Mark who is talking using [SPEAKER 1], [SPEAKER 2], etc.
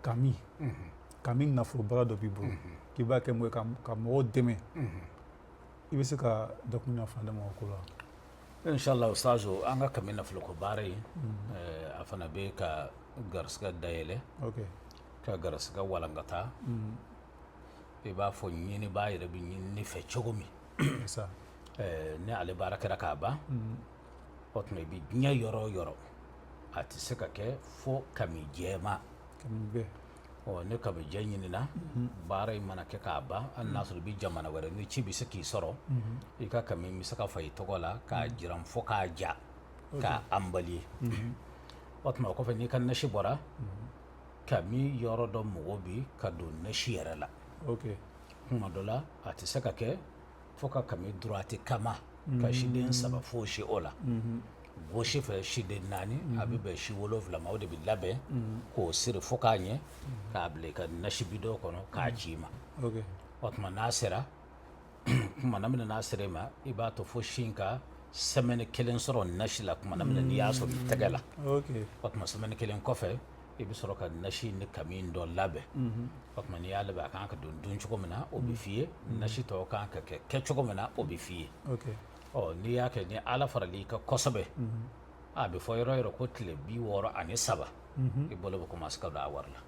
[SPEAKER 1] kami kami nafolobaga dɔ b'i bolo k'i b'a kɛ mɔgɔ ye ka mɔgɔw dɛmɛ i bɛ se ka dakuruɲa fana dama o ko la.
[SPEAKER 2] Inshallah Ustazo an ka kami nafolo ko baara in a fana bɛ ka garisɛgɛ dayɛlɛ ka garisɛgɛ walankata i b'a fɔ ɲinibaa yɛrɛ bɛ ɲini fɛ cogo min ni ale baara kɛra k'a ban o tuma i bɛ diɲɛ yɔrɔ o yɔrɔ a tɛ se ka kɛ fo kami jɛma ni kami jɛ ɲinina baara in mana kɛ k'a ban hali n'a sɔrɔ i bɛ jamana wɛrɛ ni ci bɛ se k'i sɔrɔ i ka kami bɛ se ka fa i tɔgɔ la k'a jiran fo k'a ja k'a anbali o tuma o kɔfɛ n'i ka nasi bɔra kami yɔrɔ dɔ mɔgɔw bɛ ka don nasi yɛrɛ la kuma dɔ la a tɛ se ka kɛ fo ka kami droite kama ka siden 3 fo si o la gauche fɛ siden 4 a bɛ bɛn si 7 ma o de bɛ labɛn k'o siri fo k'a ɲɛ k'a bila i ka nasi bidon kɔnɔ k'a ci i ma o tuma n'a sera kumana min n'a sera i ma i b'a to fo sin ka semaine 1 sɔrɔ nasi la kumana min n'i y'a sɔrɔ i tɛgɛ la o tuma semaine 1 kɔfɛ i bɛ sɔrɔ ka nasi ni kami dɔ labɛn o tuma n'i y'a labɛn a kan ka don cogo min na o bɛ f'i ye nasi tɔw kan ka kɛ cogo min na o bɛ f'i ye n'i y'a kɛ ni ala faral'i ka kosɛbɛ a bɛ fɔ yɔrɔ yɔrɔ ko tile 63 i bolo bɛ commencer ka don a wari la